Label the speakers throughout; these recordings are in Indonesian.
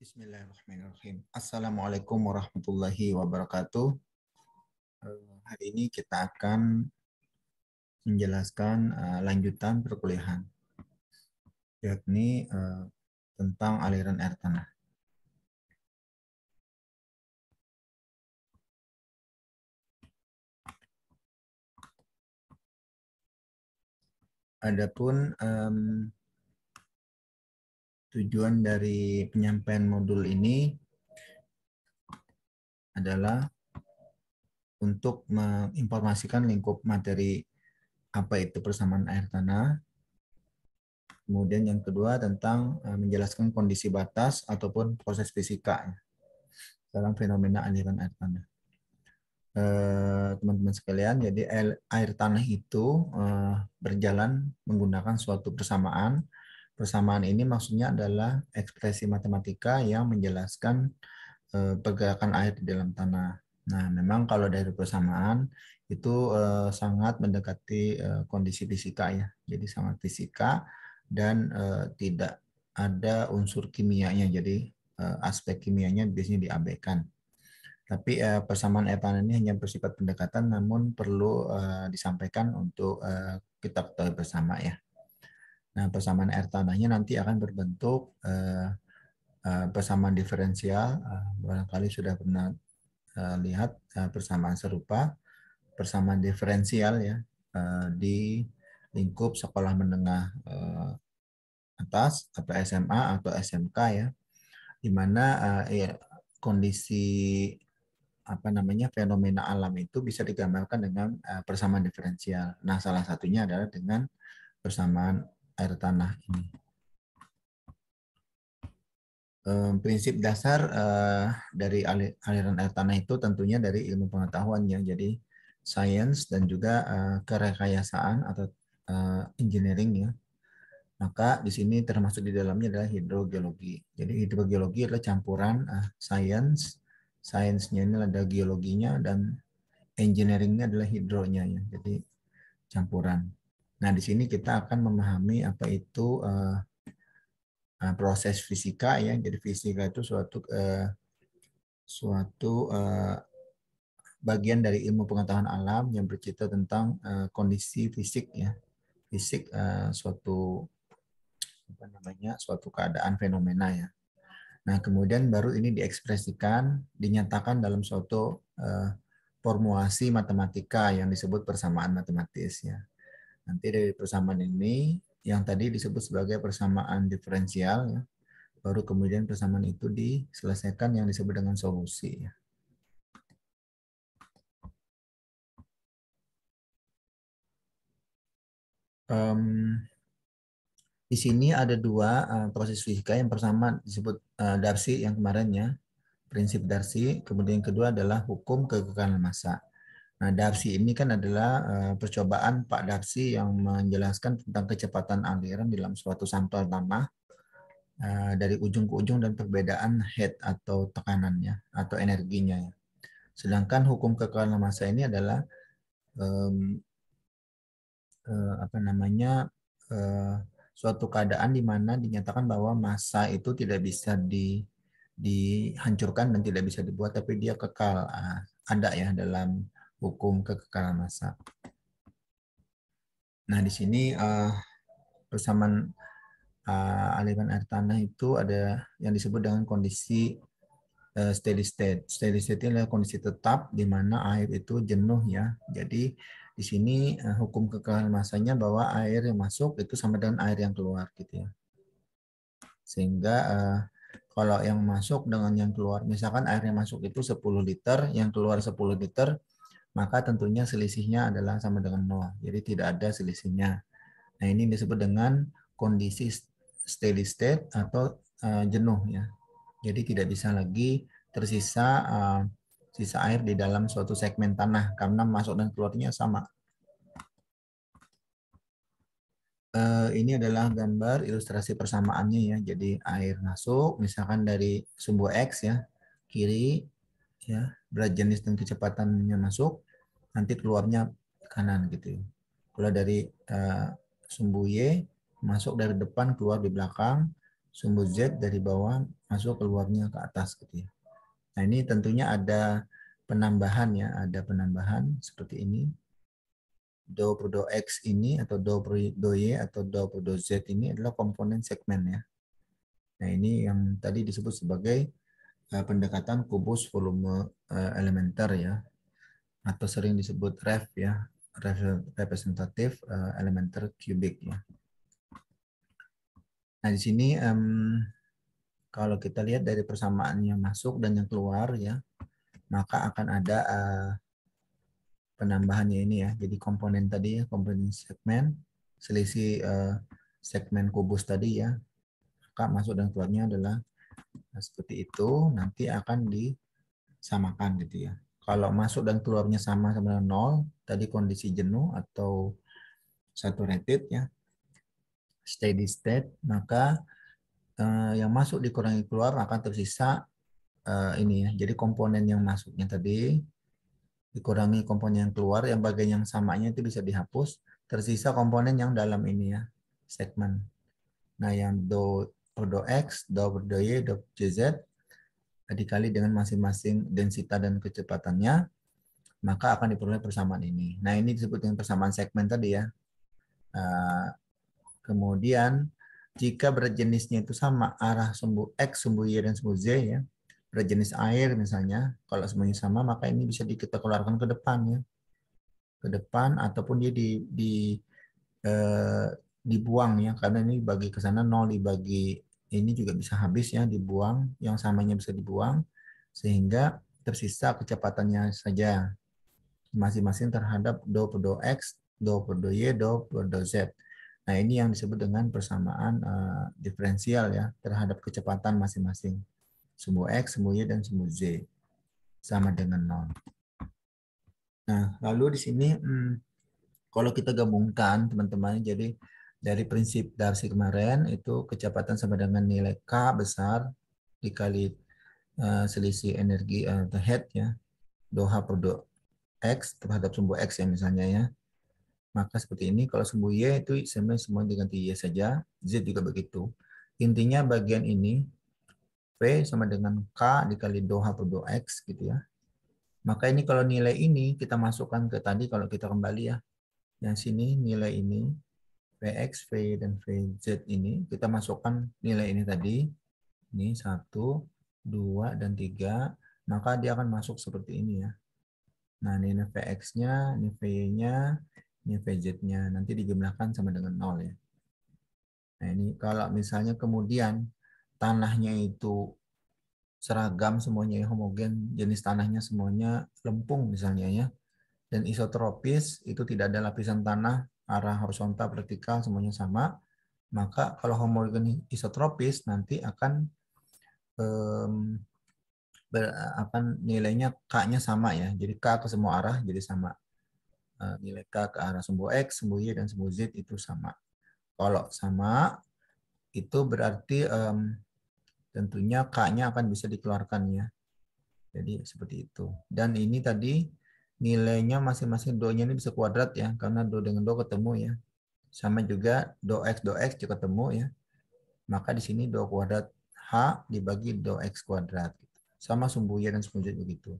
Speaker 1: Bismillahirrahmanirrahim. Assalamualaikum warahmatullahi wabarakatuh. Hari ini kita akan menjelaskan lanjutan perkuliahan, yakni tentang aliran air tanah. Adapun tujuan dari penyampaian modul ini adalah untuk menginformasikan lingkup materi apa itu persamaan air tanah. Kemudian yang kedua tentang menjelaskan kondisi batas ataupun proses fisika dalam fenomena aliran air tanah. Teman-teman sekalian, jadi air tanah itu berjalan menggunakan suatu persamaan. Persamaan ini maksudnya adalah ekspresi matematika yang menjelaskan pergerakan air di dalam tanah. Nah, memang kalau dari persamaan itu sangat mendekati kondisi fisika ya. Jadi sangat fisika dan tidak ada unsur kimianya. Jadi aspek kimianya biasanya diabaikan. Tapi persamaan air tanah ini hanya bersifat pendekatan, namun perlu disampaikan untuk kita ketahui bersama ya. Nah, persamaan air tanahnya nanti akan berbentuk persamaan diferensial. Barangkali sudah pernah lihat persamaan serupa, persamaan diferensial ya di lingkup sekolah menengah atas atau SMA atau SMK ya, di mana kondisi fenomena alam itu bisa digambarkan dengan persamaan diferensial. Nah, salah satunya adalah dengan persamaan air tanah ini. Prinsip dasar dari aliran air tanah itu tentunya dari ilmu pengetahuannya, jadi sains dan juga kerekayasaan atau engineering ya. Maka di sini termasuk di dalamnya adalah hidrogeologi. Jadi hidrogeologi adalah campuran sains, sainsnya ini ada geologinya dan engineeringnya adalah hidronya ya. Jadi campuran. Nah di sini kita akan memahami apa itu proses fisika ya. Jadi fisika itu suatu bagian dari ilmu pengetahuan alam yang bercerita tentang kondisi fisik ya. Fisik suatu keadaan fenomena ya. Nah, kemudian baru ini diekspresikan, dinyatakan dalam suatu formulasi matematika yang disebut persamaan matematis ya. Nanti dari persamaan ini yang tadi disebut sebagai persamaan diferensial ya, baru kemudian persamaan itu diselesaikan yang disebut dengan solusi ya. Di sini ada dua proses fisika. Yang pertama disebut Darcy yang kemarinnya, prinsip Darcy. Kemudian yang kedua adalah hukum kekekalan massa. Nah, Darcy ini kan adalah percobaan Pak Darcy yang menjelaskan tentang kecepatan aliran dalam suatu sampel tanah dari ujung ke ujung dan perbedaan head atau tekanannya atau energinya. Sedangkan hukum kekekalan massa ini adalah suatu keadaan di mana dinyatakan bahwa massa itu tidak bisa dihancurkan dan tidak bisa dibuat, tapi dia kekal ada ya dalam hukum kekekalan massa. Nah di sini persamaan aliran air tanah itu ada yang disebut dengan kondisi steady state. Steady state ini adalah kondisi tetap di mana air itu jenuh ya. Jadi di sini hukum kekekalan massanya bahwa air yang masuk itu sama dengan air yang keluar gitu ya. Sehingga kalau yang masuk dengan yang keluar, misalkan air yang masuk itu 10 liter, yang keluar 10 liter, maka tentunya selisihnya adalah sama dengan 0. Jadi tidak ada selisihnya. Nah, ini disebut dengan kondisi steady state atau jenuh ya. Jadi tidak bisa lagi tersisa sisa air di dalam suatu segmen tanah karena masuk dan keluarnya sama. Ini adalah gambar ilustrasi persamaannya ya. Jadi air masuk misalkan dari sumbu X ya, kiri ya, berat jenis dan kecepatannya masuk, nanti keluarnya kanan gitu ya. Kalau dari sumbu Y masuk dari depan keluar di belakang, sumbu Z dari bawah masuk keluarnya ke atas gitu ya. Nah ini tentunya ada penambahan ya, ada penambahan seperti ini. Do per do X ini atau do per do Y atau do per do Z ini adalah komponen segmen ya. Nah ini yang tadi disebut sebagai pendekatan kubus volume elementer ya, atau sering disebut REF ya, representative elementer cubic ya. Nah di sini kalau kita lihat dari persamaan yang masuk dan yang keluar ya, maka akan ada penambahannya ini ya. Jadi komponen tadi ya, komponen segmen, selisih segmen kubus tadi ya, maka masuk dan keluarnya adalah seperti itu, nanti akan disamakan gitu ya. Kalau masuk dan keluarnya sama dengan 0, tadi kondisi jenuh atau saturated ya, steady state, maka yang masuk dikurangi keluar akan tersisa ini ya. Jadi komponen yang masuknya tadi dikurangi komponen yang keluar, yang bagian yang samanya itu bisa dihapus, tersisa komponen yang dalam ini ya, segmen. Nah, yang do X, do Y, do Z dikali dengan masing-masing densita dan kecepatannya, maka akan diperoleh persamaan ini. Nah, ini disebut dengan persamaan segmen tadi ya. Kemudian, jika berjenisnya itu sama, arah sumbu X, sumbu Y, dan sumbu Z ya, berjenis air misalnya, kalau semuanya sama, maka ini bisa kita keluarkan ke depan ya. Ke depan, ataupun dia dibuang ya, karena ini bagi ke sana 0 dibagi ini juga bisa habis ya, dibuang, yang samanya bisa dibuang, sehingga tersisa kecepatannya saja masing-masing terhadap do per do X, do per do Y, do per do Z. Nah ini yang disebut dengan persamaan diferensial ya, terhadap kecepatan masing-masing. Sumbu X, sumbu Y, dan sumbu Z sama dengan 0. Nah lalu di sini kalau kita gabungkan teman-teman, jadi dari prinsip Darcy kemarin itu kecepatan sama dengan nilai K besar dikali selisih energi atau head ya, do H per do X terhadap sumbu X ya misalnya ya. Maka seperti ini, kalau sumbu Y itu semua diganti Y saja, Z juga begitu. Intinya bagian ini, V sama dengan K dikali do H per do X gitu ya. Maka ini kalau nilai ini kita masukkan ke tadi, kalau kita kembali ya, yang sini nilai ini, Vx, V, dan Vz ini, kita masukkan nilai ini tadi, ini 1, 2, dan 3, maka dia akan masuk seperti ini ya. Nah, ini Vx-nya, ini V-nya, ini Vz-nya, nanti dijumlahkan sama dengan 0 ya. Nah, ini kalau misalnya kemudian tanahnya itu seragam, semuanya homogen, jenis tanahnya semuanya lempung misalnya ya, dan isotropis, itu tidak ada lapisan tanah, arah horizontal, vertikal, semuanya sama, maka kalau homogen isotropis nanti akan nilainya K-nya sama ya. Jadi K ke semua arah jadi sama. Nilai K ke arah sumbu X, sumbu Y, dan sumbu Z itu sama. Kalau sama, itu berarti tentunya K-nya akan bisa dikeluarkan ya. Jadi seperti itu. Dan ini tadi nilainya masing-masing do-nya ini bisa kuadrat ya, karena do dengan do ketemu ya. Sama juga do X juga ketemu ya. Maka di sini do kuadrat H dibagi do X kuadrat. Sama sumbu Y dan sumbu Z begitu.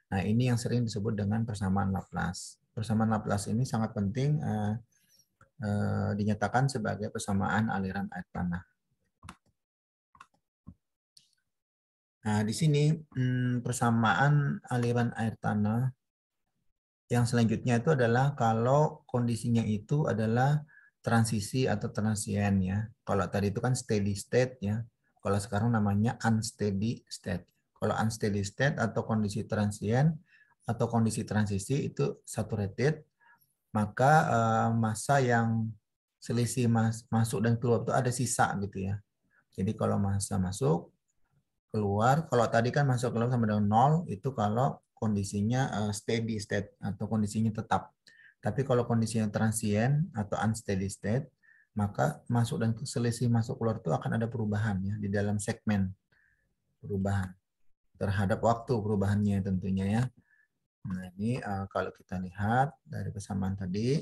Speaker 1: Nah ini yang sering disebut dengan persamaan Laplace. Persamaan Laplace ini sangat penting dinyatakan sebagai persamaan aliran air tanah. Nah, di sini persamaan aliran air tanah yang selanjutnya itu adalah kalau kondisinya itu adalah transisi atau transient ya. Kalau tadi itu kan steady state ya. Kalau sekarang namanya unsteady state. Kalau unsteady state atau kondisi transient atau kondisi transisi itu saturated, maka massa yang selisih masuk dan keluar itu ada sisa gitu ya. Jadi kalau massa masuk, keluar, kalau tadi kan masuk keluar sama dengan 0, itu kalau kondisinya steady state atau kondisinya tetap. Tapi kalau kondisinya transient atau unsteady state, maka masuk dan selisih masuk keluar itu akan ada perubahan ya di dalam segmen perubahan terhadap waktu perubahannya tentunya ya. Nah ini kalau kita lihat dari persamaan tadi,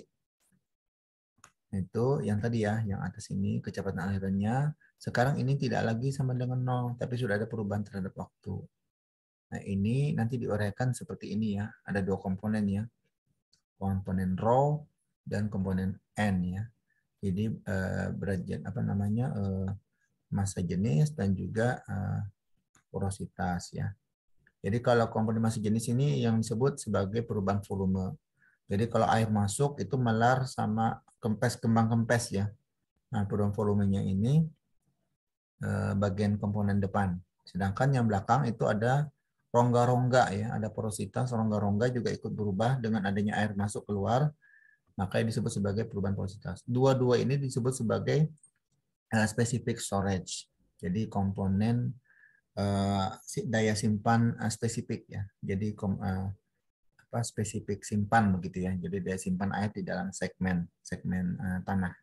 Speaker 1: itu yang tadi ya, yang atas ini kecepatan alirannya Sekarang ini tidak lagi sama dengan 0, tapi sudah ada perubahan terhadap waktu. Nah, ini nanti diuraikan seperti ini ya. Ada dua komponen ya. Komponen raw dan komponen N ya. Jadi apa namanya massa jenis dan juga porositas ya. Jadi kalau komponen massa jenis ini yang disebut sebagai perubahan volume. Jadi kalau air masuk itu melar sama kembang kempes ya. Nah, perubahan volumenya ini bagian komponen depan. Sedangkan yang belakang itu ada rongga-rongga ya, ada porositas, rongga-rongga juga ikut berubah dengan adanya air masuk keluar, maka disebut sebagai perubahan porositas. Dua-dua ini disebut sebagai specific storage. Jadi komponen daya simpan spesifik ya. Jadi spesifik simpan begitu ya. Jadi daya simpan air di dalam segmen tanah.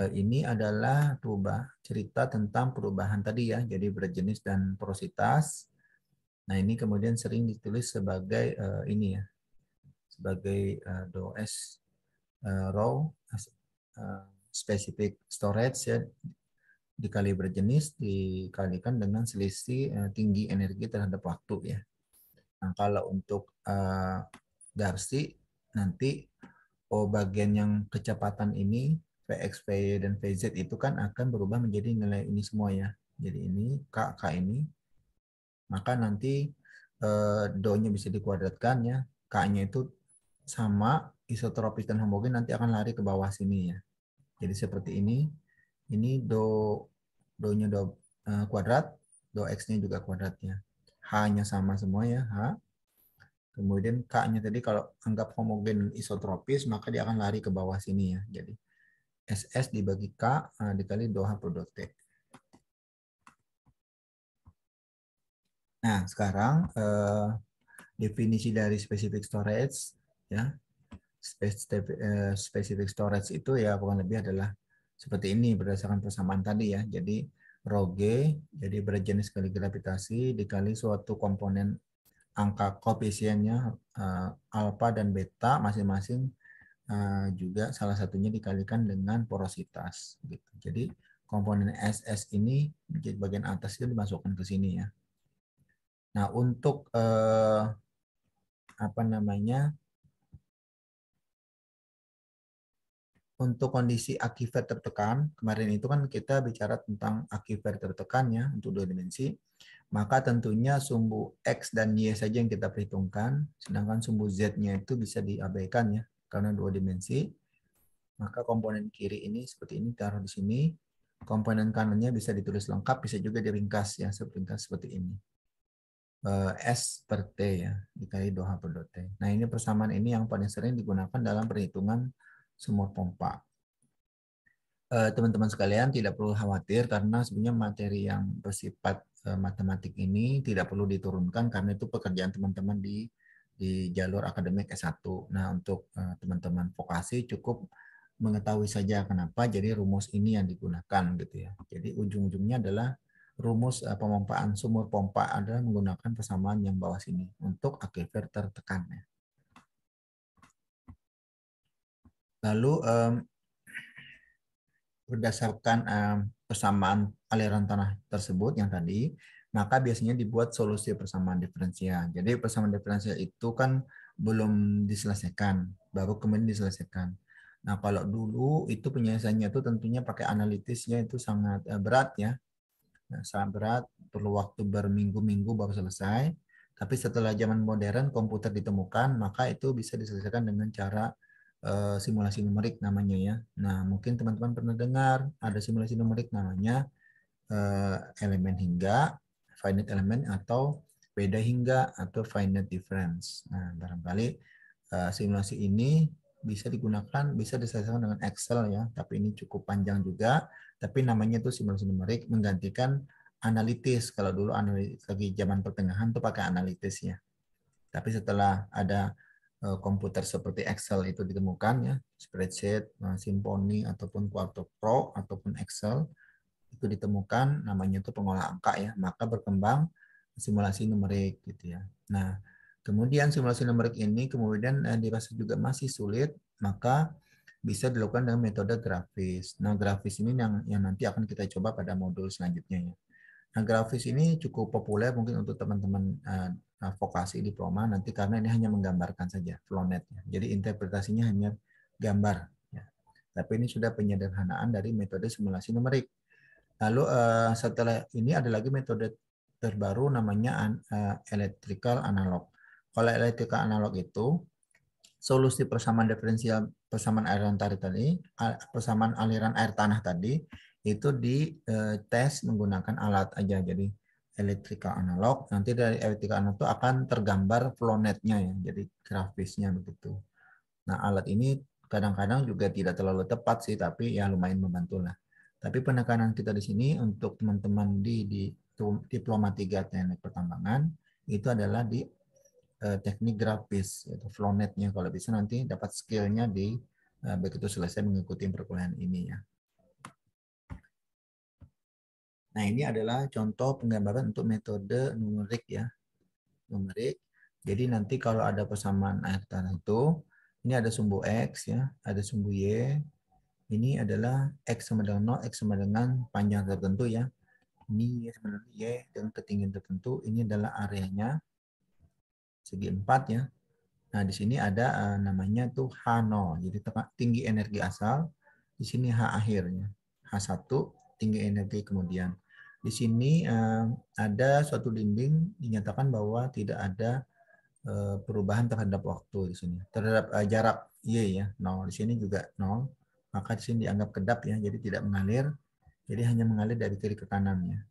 Speaker 1: Ini adalah cerita tentang perubahan tadi ya. Jadi berjenis dan porositas. Nah, ini kemudian sering ditulis sebagai ini ya. Sebagai DOS raw specific storage ya, dikali berjenis dikalikan dengan selisih tinggi energi terhadap waktu ya. Nah, kalau untuk Darcy nanti bagian yang kecepatan ini Vx, Vy, dan Vz itu kan akan berubah menjadi nilai ini semua ya. Jadi ini K ini, maka nanti Do-nya bisa dikuadratkan ya. K-nya itu sama isotropis dan homogen nanti akan lari ke bawah sini ya. Jadi seperti ini. Ini Do-nya do kuadrat, Do X-nya juga kuadratnya. H-nya sama semua ya, H. Kemudian K-nya tadi kalau anggap homogen isotropis, maka dia akan lari ke bawah sini ya. Jadi SS dibagi K dikali 2H per 2T. Nah, sekarang definisi dari specific storage ya. Specific storage itu ya kurang lebih adalah seperti ini berdasarkan persamaan tadi ya. Jadi rho G jadi berjenis kali gravitasi dikali suatu komponen angka koefisiennya alfa dan beta masing-masing juga salah satunya dikalikan dengan porositas gitu. Jadi komponen SS ini di bagian atas itu dimasukkan ke sini ya. Nah, untuk apa namanya? Untuk kondisi aquifer tertekan, kemarin itu kan kita bicara tentang aquifer tertekan ya untuk dua dimensi, maka tentunya sumbu X dan Y saja yang kita perhitungkan, sedangkan sumbu Z-nya itu bisa diabaikan ya, karena dua dimensi. Maka komponen kiri ini seperti ini, taruh di sini. Komponen kanannya bisa ditulis lengkap, bisa juga diringkas ya, seringkas seperti ini. S per T ya, dikali 2H per 2T. Nah, ini persamaan ini yang paling sering digunakan dalam perhitungan sumur pompa. Teman-teman sekalian tidak perlu khawatir karena sebenarnya materi yang bersifat matematik ini tidak perlu diturunkan karena itu pekerjaan teman-teman di jalur akademik S1. Nah, untuk teman-teman vokasi cukup mengetahui saja kenapa jadi rumus ini yang digunakan gitu ya. Jadi ujung-ujungnya adalah rumus pemompaan sumur pompa adalah menggunakan persamaan yang bawah sini untuk aquifer tertekan ya. Lalu berdasarkan persamaan aliran tanah tersebut yang tadi, maka biasanya dibuat solusi persamaan diferensial. Jadi persamaan diferensial itu kan belum diselesaikan, baru kemudian diselesaikan. Nah, kalau dulu itu penyelesaiannya itu tentunya pakai analitisnya itu sangat berat ya. Nah, sangat berat, perlu waktu berminggu-minggu baru selesai. Tapi setelah zaman modern komputer ditemukan, maka itu bisa diselesaikan dengan cara simulasi numerik namanya ya. Nah, mungkin teman-teman pernah dengar ada simulasi numerik namanya elemen hingga, finite element atau beda hingga atau finite difference. Nah, barangkali simulasi ini bisa digunakan, bisa diselesaikan dengan Excel ya, tapi ini cukup panjang juga. Tapi namanya itu simulasi numerik menggantikan analitis. Kalau dulu analitis lagi zaman pertengahan tuh pakai analitis ya. Tapi setelah ada komputer seperti Excel itu ditemukan ya, spreadsheet, Symfony ataupun Quarto Pro ataupun Excel itu ditemukan, namanya itu pengolah angka ya, maka berkembang simulasi numerik gitu ya. Nah, kemudian simulasi numerik ini kemudian dirasa juga masih sulit, maka bisa dilakukan dengan metode grafis. Nah, grafis ini yang nanti akan kita coba pada modul selanjutnya ya. Nah, grafis ini cukup populer mungkin untuk teman-teman vokasi diploma nanti karena ini hanya menggambarkan saja flownet. Jadi interpretasinya hanya gambar. Ya. Tapi ini sudah penyederhanaan dari metode simulasi numerik. Lalu setelah ini ada lagi metode terbaru namanya electrical analog. Kalau electrical analog itu solusi persamaan diferensial persamaan aliran tadi, persamaan aliran air tanah tadi itu dites menggunakan alat aja. Jadi electrical analog, nanti dari electrical analog itu akan tergambar flow-netnya ya, jadi grafisnya begitu. Nah, alat ini kadang-kadang juga tidak terlalu tepat sih, tapi ya lumayan membantu lah. Tapi penekanan kita di sini untuk teman-teman di Diploma 3 Teknik Pertambangan itu adalah di teknik grafis, yaitu flownet-nya. Kalau bisa nanti dapat skill-nya di begitu selesai mengikuti perkuliahan ini ya. Nah, ini adalah contoh penggambaran untuk metode numerik ya. Numerik. Jadi nanti kalau ada persamaan air tanah itu, ini ada sumbu X ya, ada sumbu Y. Ini adalah X sama dengan 0, X sama dengan panjang tertentu ya. Ini Y sama dengan Y dengan ketinggian tertentu. Ini adalah areanya segi 4 ya. Nah, di sini ada namanya tuh H0. Jadi tinggi energi asal. Di sini H akhirnya. H1 tinggi energi kemudian. Di sini ada suatu dinding dinyatakan bahwa tidak ada perubahan terhadap waktu di sini. Terhadap jarak Y ya, 0. Di sini juga 0. Maka di sini dianggap kedap ya, jadi tidak mengalir. Jadi hanya mengalir dari kiri ke kanannya.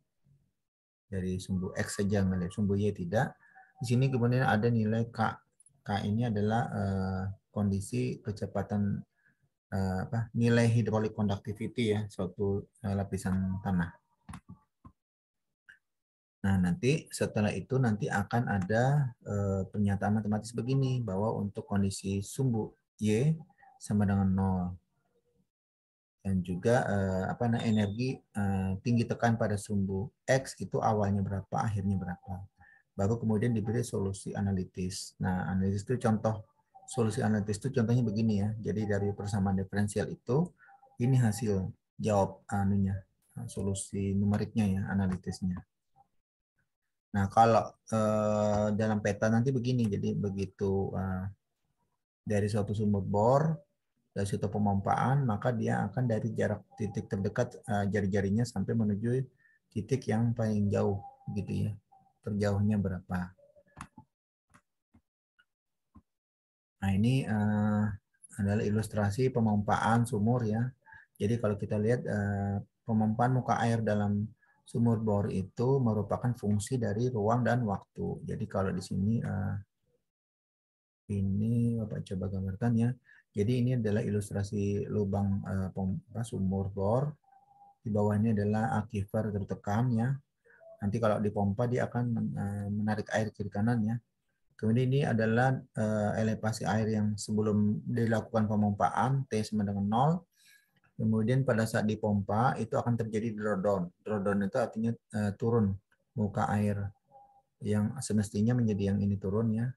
Speaker 1: Dari sumbu X saja mengalir, sumbu Y tidak. Di sini kemudian ada nilai K. K ini adalah kondisi kecepatan nilai hydraulic conductivity ya, suatu lapisan tanah. Nah, nanti setelah itu nanti akan ada pernyataan matematis begini bahwa untuk kondisi sumbu Y sama dengan 0 dan juga energi tinggi tekan pada sumbu X itu awalnya berapa, akhirnya berapa. Baru kemudian diberi solusi analitis. Nah, analitis itu contoh solusi analitis itu contohnya begini ya. Jadi dari persamaan diferensial itu ini hasil jawab solusi numeriknya ya, analitisnya. Nah, kalau dalam peta nanti begini, jadi begitu dari suatu sumur bor, dari suatu pemompaan, maka dia akan dari jarak titik terdekat jari-jarinya sampai menuju titik yang paling jauh, gitu ya. Terjauhnya berapa? Nah, ini adalah ilustrasi pemompaan sumur ya. Jadi kalau kita lihat pemompaan muka air dalam sumur bor itu merupakan fungsi dari ruang dan waktu. Jadi kalau di sini ini Bapak coba gambarkan ya. Jadi ini adalah ilustrasi lubang sumur bor. Di bawahnya adalah aquifer tertekan ya. Nanti kalau dipompa dia akan menarik air kiri kanan ya. Kemudian ini adalah elevasi air yang sebelum dilakukan pemompaan T sama dengan 0. Kemudian pada saat dipompa itu akan terjadi drawdown. Drawdown itu artinya turun muka air yang semestinya menjadi yang ini turun ya.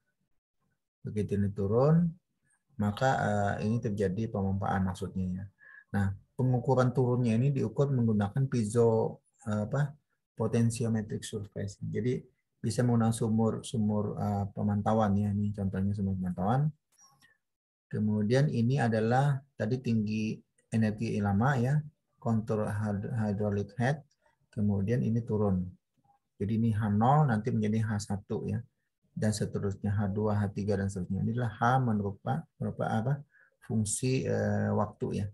Speaker 1: Begitu ini turun, maka ini terjadi pemompaan maksudnya ya. Nah, pengukuran turunnya ini diukur menggunakan piezo potentiometric surface. Jadi bisa menggunakan sumur pemantauan ya, ini contohnya sumur pemantauan. Kemudian ini adalah tadi tinggi energi lama ya, kontur hydraulic head. Kemudian ini turun. Jadi ini H0 nanti menjadi H1 ya. Dan seterusnya H2, H3 dan seterusnya. Inilah H merupakan fungsi waktu ya.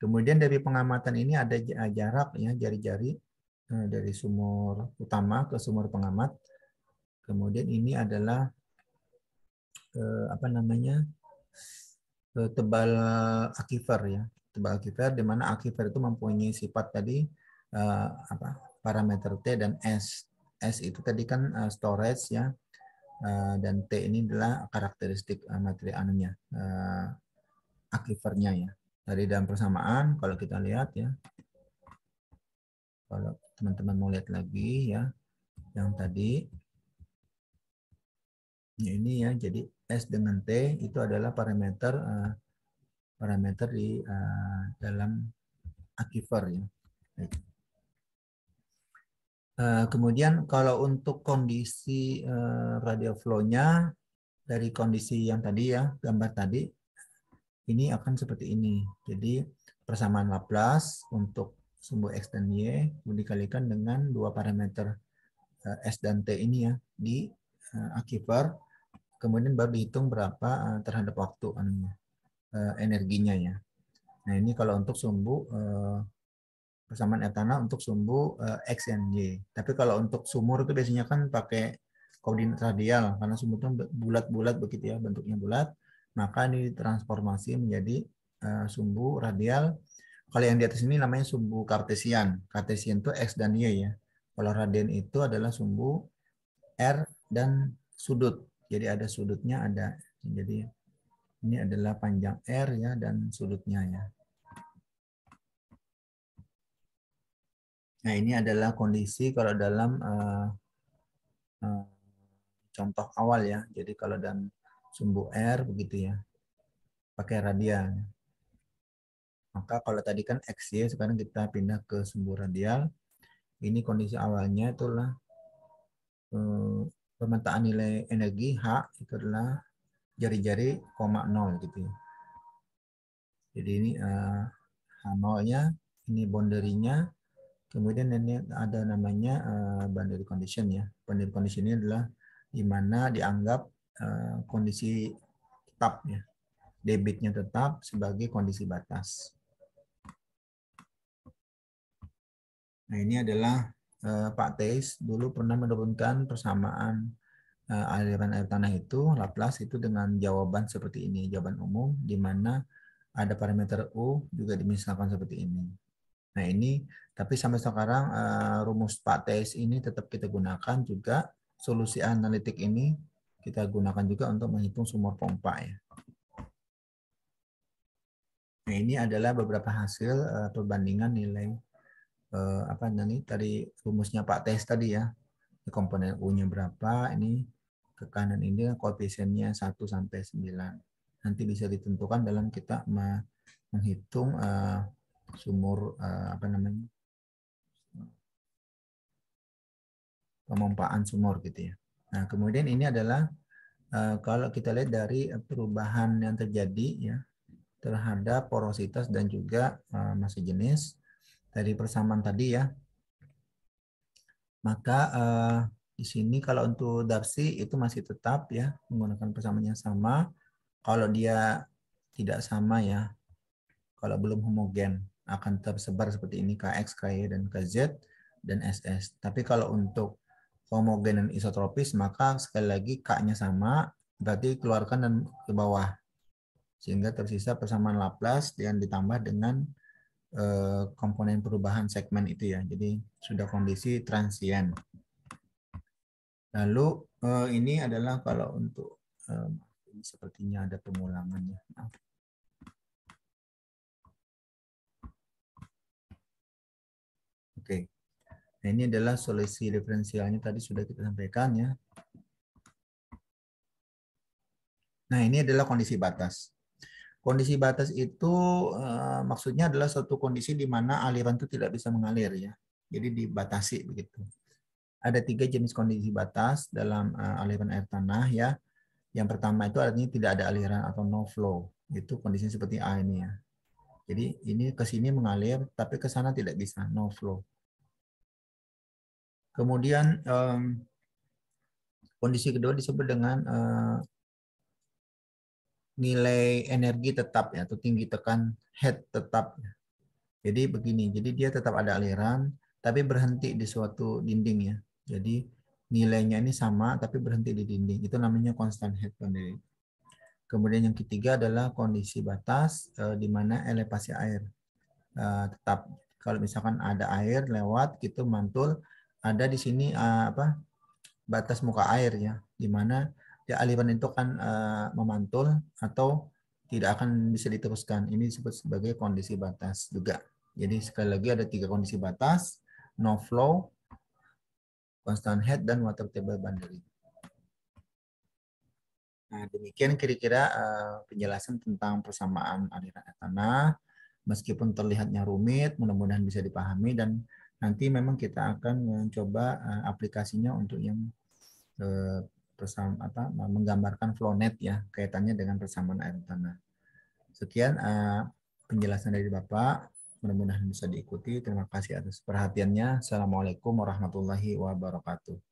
Speaker 1: Kemudian dari pengamatan ini ada jarak ya, jari-jari dari sumur utama ke sumur pengamat. Kemudian ini adalah tebal aquifer ya, tebal aquifer di mana aquifer itu mempunyai sifat tadi parameter T dan S. S itu tadi kan storage ya, dan T ini adalah karakteristik materi aquifernya ya. Dari dalam persamaan kalau kita lihat ya, kalau teman-teman mau lihat lagi ya, yang tadi ini ya, jadi S dengan T itu adalah parameter parameter di dalam aquifer ya. Kemudian kalau untuk kondisi radial flow-nya dari kondisi yang tadi ya, gambar tadi, ini akan seperti ini. Jadi persamaan Laplace untuk sumbu X dan Y dikalikan dengan dua parameter S dan T ini ya di aquifer, kemudian baru dihitung berapa terhadap waktu energinya ya. Nah ini kalau untuk sumbu persamaan air tanah untuk sumbu X dan Y. Tapi kalau untuk sumur itu biasanya kan pakai koordinat radial karena sumur itu bulat-bulat begitu ya, bentuknya bulat, maka ini transformasi menjadi sumbu radial. Kalau yang di atas ini namanya sumbu kartesian. Kartesian itu X dan Y ya. Kalau radian itu adalah sumbu R dan sudut. Jadi ada sudutnya ada. Jadi ini adalah panjang R ya dan sudutnya ya. Nah, ini adalah kondisi kalau dalam contoh awal ya. Jadi kalau dalam sumbu R begitu ya, pakai radial. Maka kalau tadi kan XY, sekarang kita pindah ke sumbu radial. Ini kondisi awalnya itulah pemetaan nilai energi H itu adalah jari-jari, 0 gitu ya. Jadi ini H0-nya, ini boundary-nya, kemudian ini ada namanya boundary condition ya. Boundary condition ini adalah di mana dianggap kondisi tetap ya. Debitnya tetap sebagai kondisi batas. Nah, ini adalah Pak Teis dulu pernah menurunkan persamaan aliran air tanah itu, Laplace itu dengan jawaban seperti ini, jawaban umum di mana ada parameter U juga dimisalkan seperti ini. Nah ini, tapi sampai sekarang rumus Pak Teis ini tetap kita gunakan juga, solusi analitik ini kita gunakan juga untuk menghitung sumur pompa ya. Nah ini adalah beberapa hasil perbandingan nilai apa namanya tadi rumusnya Pak Teis tadi ya. Komponen U-nya berapa, ini ke kanan ini koefisiennya 1 sampai 9. Nanti bisa ditentukan dalam kita menghitung sumur apa namanya? Pemompaan sumur gitu ya. Nah, kemudian ini adalah kalau kita lihat dari perubahan yang terjadi ya terhadap porositas dan juga massa jenis dari persamaan tadi ya. Maka di sini kalau untuk Darcy itu masih tetap ya menggunakan persamaan yang sama. Kalau dia tidak sama ya, kalau belum homogen akan tersebar seperti ini KX, KY, dan KZ dan SS. Tapi kalau untuk homogen dan isotropis maka sekali lagi K-nya sama, berarti keluarkan dan ke bawah. Sehingga tersisa persamaan Laplace yang ditambah dengan komponen perubahan segmen itu ya. Jadi sudah kondisi transient. Lalu ini adalah kalau untuk ini sepertinya ada pengulangannya. Maaf. Oke. Nah, ini adalah solusi diferensialnya tadi sudah kita sampaikan ya. Nah, ini adalah kondisi batas. Kondisi batas itu maksudnya adalah suatu kondisi di mana aliran itu tidak bisa mengalir ya. Jadi dibatasi begitu. Ada 3 jenis kondisi batas dalam aliran air tanah ya. Yang pertama itu artinya tidak ada aliran atau no flow. Itu kondisinya seperti A ini ya. Jadi ini ke sini mengalir, tapi ke sana tidak bisa, no flow. Kemudian kondisi kedua disebut dengan nilai energi tetap ya, atau tinggi tekan head tetap. Jadi begini, jadi dia tetap ada aliran, tapi berhenti di suatu dinding ya. Jadi nilainya ini sama, tapi berhenti di dinding. Itu namanya constant head boundary. Kemudian yang ketiga adalah kondisi batas di mana elevasi air tetap. Kalau misalkan ada air lewat gitu mantul, ada di sini apa batas muka air ya, di mana ya, aliran itu kan memantul atau tidak akan bisa diteruskan. Ini disebut sebagai kondisi batas juga. Jadi sekali lagi ada 3 kondisi batas, no flow, constant head, dan water table boundary. Nah, demikian kira-kira penjelasan tentang persamaan aliran air tanah. Meskipun terlihatnya rumit, mudah-mudahan bisa dipahami dan nanti memang kita akan mencoba aplikasinya untuk yang menggambarkan flownet ya kaitannya dengan persamaan air tanah. Sekian penjelasan dari Bapak. Mudah-mudahan bisa diikuti. Terima kasih atas perhatiannya. Assalamualaikum warahmatullahi wabarakatuh.